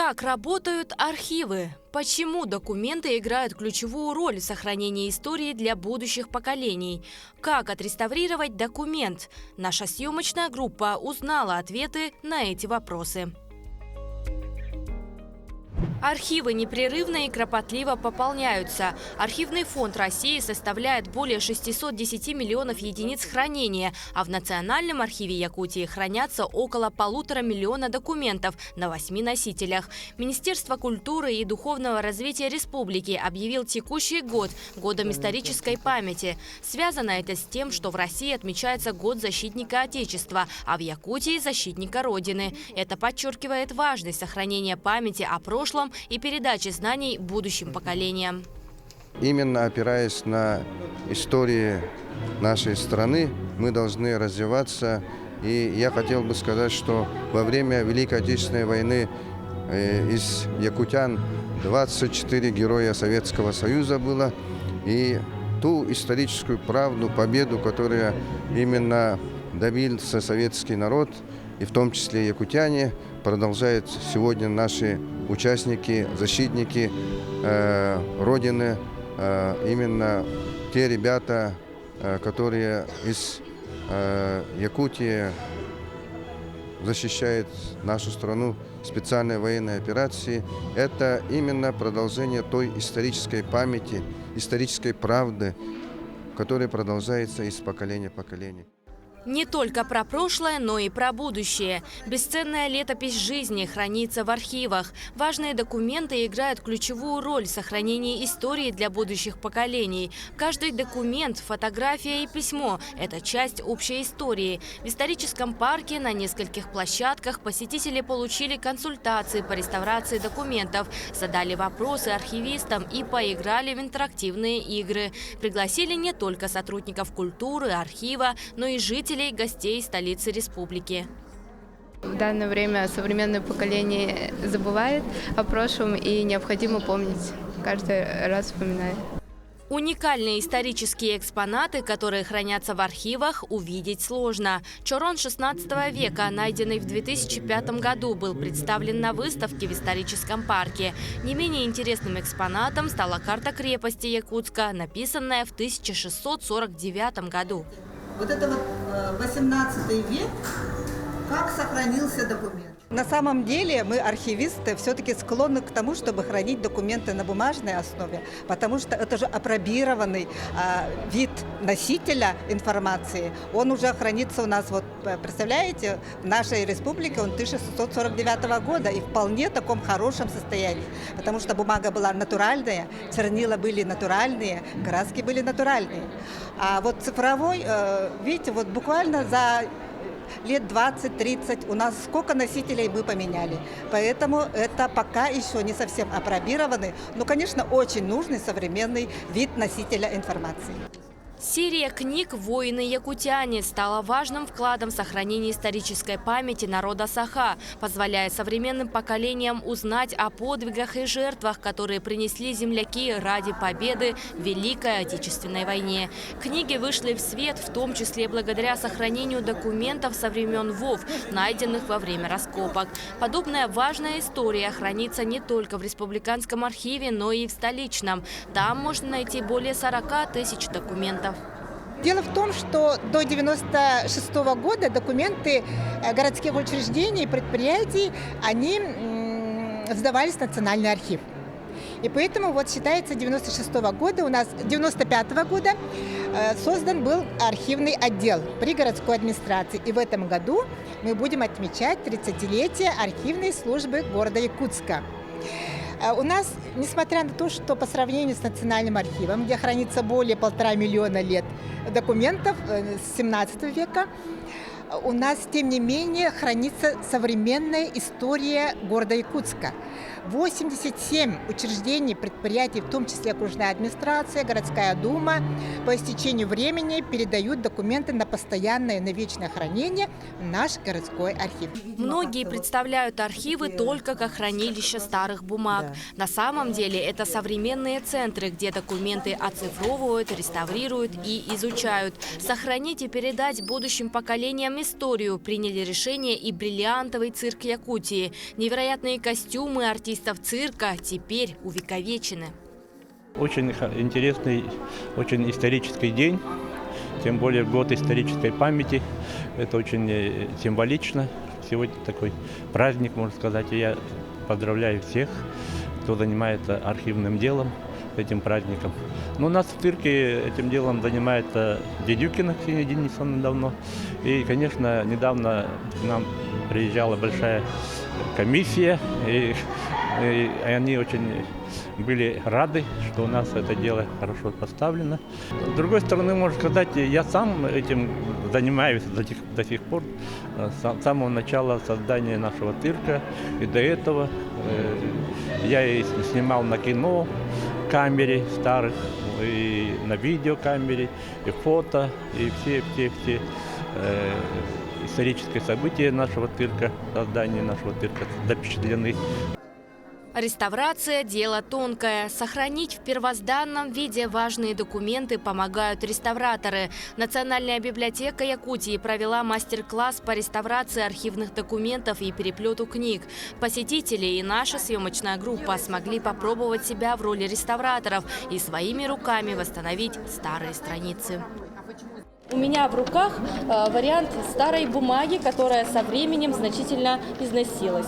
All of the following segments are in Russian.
Как работают архивы? Почему документы играют ключевую роль в сохранении истории для будущих поколений? Как отреставрировать документ? Наша съемочная группа узнала ответы на эти вопросы. Архивы непрерывно и кропотливо пополняются. Архивный фонд России составляет более 610 миллионов единиц хранения, а в Национальном архиве Якутии хранятся около 1,5 миллиона документов на 8 носителях. Министерство культуры и духовного развития республики объявил текущий год годом исторической памяти. Связано это с тем, что в России отмечается год защитника Отечества, а в Якутии – защитника Родины. Это подчеркивает важность сохранения памяти о прошлом и передачи знаний будущим поколениям. Именно опираясь на истории нашей страны, мы должны развиваться. И я хотел бы сказать, что во время Великой Отечественной войны из якутян 24 героя Советского Союза было. И ту историческую правду, победу, которую именно добился советский народ, и в том числе якутяне, продолжают сегодня наши участники, защитники Родины, именно те ребята, которые из Якутии защищают нашу страну в специальной военной операции. Это именно продолжение той исторической памяти, исторической правды, которая продолжается из поколения в поколение. Не только про прошлое, но и про будущее. Бесценная летопись жизни хранится в архивах. Важные документы играют ключевую роль в сохранении истории для будущих поколений. Каждый документ, фотография и письмо – это часть общей истории. В историческом парке на нескольких площадках посетители получили консультации по реставрации документов, задали вопросы архивистам и поиграли в интерактивные игры. Пригласили не только сотрудников культуры, архива, но и жителей, гостей столицы республики. В данное время современное поколение забывает о прошлом, и необходимо помнить, каждый раз вспоминая. Уникальные исторические экспонаты, которые хранятся в архивах, увидеть сложно. Чорон 16 века, найденный в 2005 году, был представлен на выставке в историческом парке. Не менее интересным экспонатом стала карта крепости Якутска, написанная в 1649 году. Вот это вот 18 век, как сохранился документ. На самом деле мы, архивисты, все-таки склонны к тому, чтобы хранить документы на бумажной основе, потому что это же апробированный вид носителя информации. Он уже хранится у нас, вот представляете, в нашей республике он 1649 года и вполне в таком хорошем состоянии, потому что бумага была натуральная, чернила были натуральные, краски были натуральные. А вот цифровой, видите, вот буквально за лет 20-30 у нас сколько носителей мы поменяли. Поэтому это пока еще не совсем апробированный, но, конечно, очень нужный современный вид носителя информации. Серия книг «Воины-якутяне» стала важным вкладом в сохранение исторической памяти народа Саха, позволяя современным поколениям узнать о подвигах и жертвах, которые принесли земляки ради победы в Великой Отечественной войне. Книги вышли в свет, в том числе благодаря сохранению документов со времен ВОВ, найденных во время раскопок. Подобная важная история хранится не только в Республиканском архиве, но и в столичном. Там можно найти более 40 тысяч документов. Дело в том, что до 1996 года документы городских учреждений и предприятий, они сдавались в Национальный архив. И поэтому вот считается, 1996 года, у нас 1995 года создан был архивный отдел при городской администрации. И в этом году мы будем отмечать 30-летие архивной службы города Якутска. У нас, несмотря на то, что по сравнению с Национальным архивом, где хранится более 1,5 миллиона лет документов с 17 века, у нас, тем не менее, хранится современная история города Якутска. 87 учреждений, предприятий, в том числе окружная администрация, городская дума, по истечению времени передают документы на постоянное, на вечное хранение в наш городской архив. Многие представляют архивы только как хранилище старых бумаг. На самом деле это современные центры, где документы оцифровывают, реставрируют и изучают. Сохранить и передать будущим поколениям историю приняли решение и бриллиантовый цирк Якутии. Невероятные костюмы артистов цирка теперь увековечены. Очень интересный, очень исторический день, тем более год исторической памяти. Это очень символично. Сегодня такой праздник, можно сказать, и я поздравляю всех, кто занимается архивным делом, этим праздником. Но у нас в цирке этим делом занимается Дедюкина Ксения Денисовна давно. И, конечно, недавно к нам приезжала большая комиссия, и они очень были рады, что у нас это дело хорошо поставлено. С другой стороны, можно сказать, я сам этим занимаюсь до сих пор, с самого начала создания нашего цирка. И до этого я и снимал на кино камере старых, и на видеокамере, и фото, и все исторические события нашего цирка, создания нашего цирка запечатлены. Реставрация – дело тонкое. Сохранить в первозданном виде важные документы помогают реставраторы. Национальная библиотека Якутии провела мастер-класс по реставрации архивных документов и переплету книг. Посетители и наша съемочная группа смогли попробовать себя в роли реставраторов и своими руками восстановить старые страницы. У меня в руках вариант старой бумаги, которая со временем значительно износилась.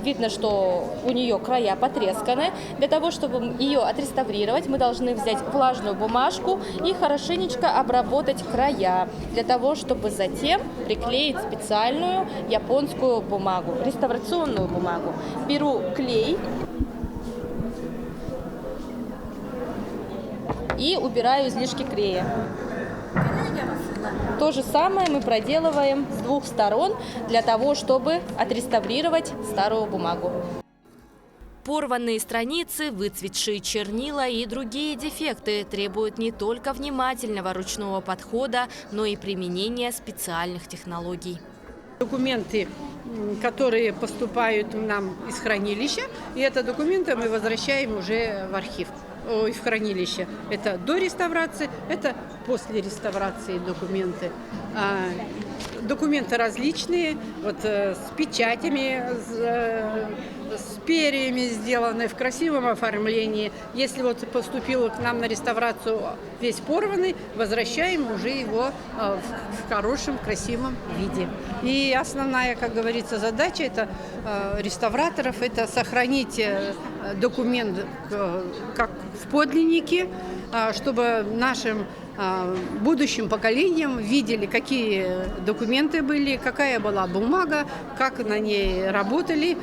Видно, что у нее края потресканы. Для того, чтобы ее отреставрировать, мы должны взять влажную бумажку и хорошенечко обработать края, для того, чтобы затем приклеить специальную японскую бумагу, реставрационную бумагу. Беру клей и убираю излишки клея. То же самое мы проделываем с двух сторон для того, чтобы отреставрировать старую бумагу. Порванные страницы, выцветшие чернила и другие дефекты требуют не только внимательного ручного подхода, но и применения специальных технологий. Документы, которые поступают нам из хранилища, и это документы мы возвращаем уже в архив. В хранилище. Это до реставрации, это после реставрации документы. Документы различные, вот с печатями, с перьями сделаны, в красивом оформлении. Если вот поступил к нам на реставрацию весь порванный, возвращаем уже его в хорошем, красивом виде. И основная, как говорится, задача это реставраторов – это сохранить документ как в подлиннике, чтобы нашим будущим поколениям видели, какие документы были, какая была бумага, как на ней работали.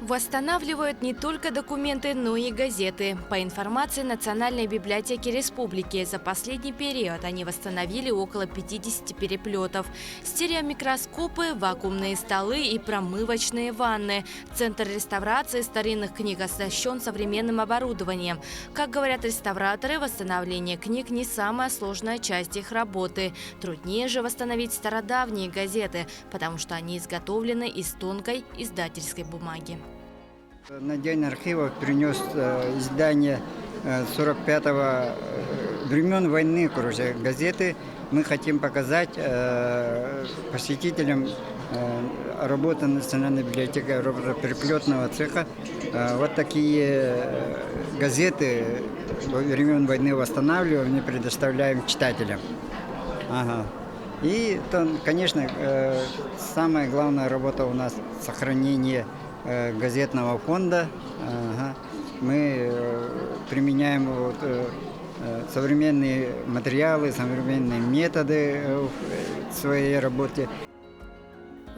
Восстанавливают не только документы, но и газеты. По информации Национальной библиотеки республики, за последний период они восстановили около 50 переплетов. Стереомикроскопы, вакуумные столы и промывочные ванны. Центр реставрации старинных книг оснащен современным оборудованием. Как говорят реставраторы, восстановление книг не самая сложная часть их работы. Труднее же восстановить стародавние газеты, потому что они изготовлены из тонкой издательской бумаги. На День архивов принес издание 45-го времен войны газеты. Мы хотим показать посетителям работы Национальной библиотеки, работы переплетного цеха. Вот такие газеты времен войны восстанавливаем и предоставляем читателям. Ага. И, конечно, самая главная работа у нас – сохранение газетного фонда. Мы применяем современные материалы, современные методы в своей работе.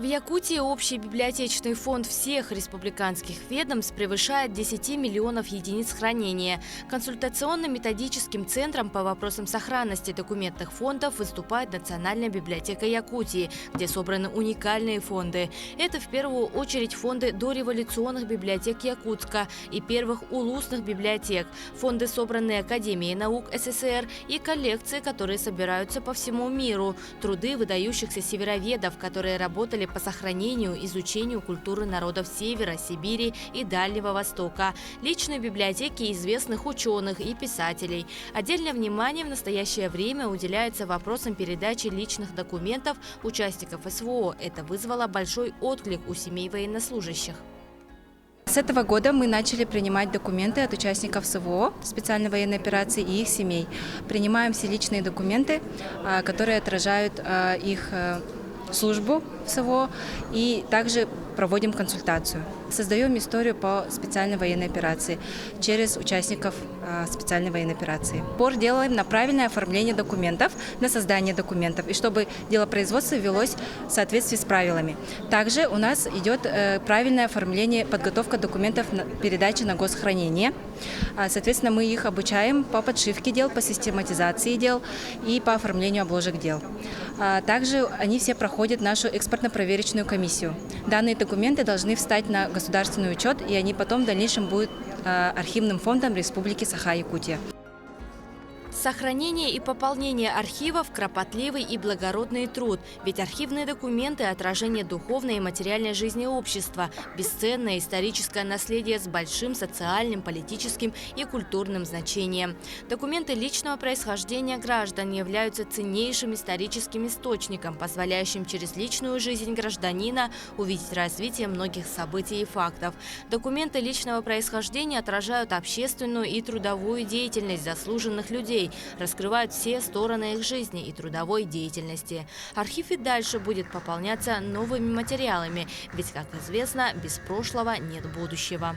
В Якутии общий библиотечный фонд всех республиканских ведомств превышает 10 миллионов единиц хранения. Консультационно-методическим центром по вопросам сохранности документных фондов выступает Национальная библиотека Якутии, где собраны уникальные фонды. Это в первую очередь фонды дореволюционных библиотек Якутска и первых улусных библиотек, фонды, собранные Академией наук СССР, и коллекции, которые собираются по всему миру, труды выдающихся североведов, которые работали по сохранению, изучению культуры народов Севера, Сибири и Дальнего Востока, личные библиотеки известных ученых и писателей. Отдельное внимание в настоящее время уделяется вопросам передачи личных документов участников СВО. Это вызвало большой отклик у семей военнослужащих. С этого года мы начали принимать документы от участников СВО, специальной военной операции, и их семей. Принимаем все личные документы, которые отражают их службу в СВО, и также проводим консультацию. Создаем историю по специальной военной операции через участников специальной военной операции. Упор делаем на правильное оформление документов, на создание документов, и чтобы делопроизводство велось в соответствии с правилами. Также у нас идет правильное оформление, подготовка документов передачи на госхранение. Соответственно, мы их обучаем по подшивке дел, по систематизации дел и по оформлению обложек дел. Также они все проходят нашу экспертно-проверочную комиссию. Данные документы должны встать на государственный учет, и они потом в дальнейшем будут архивным фондом Республики Саха-Якутия. Сохранение и пополнение архивов – кропотливый и благородный труд, ведь архивные документы – отражение духовной и материальной жизни общества, бесценное историческое наследие с большим социальным, политическим и культурным значением. Документы личного происхождения граждан являются ценнейшим историческим источником, позволяющим через личную жизнь гражданина увидеть развитие многих событий и фактов. Документы личного происхождения отражают общественную и трудовую деятельность заслуженных людей, раскрывают все стороны их жизни и трудовой деятельности. Архив и дальше будет пополняться новыми материалами, ведь, как известно, без прошлого нет будущего.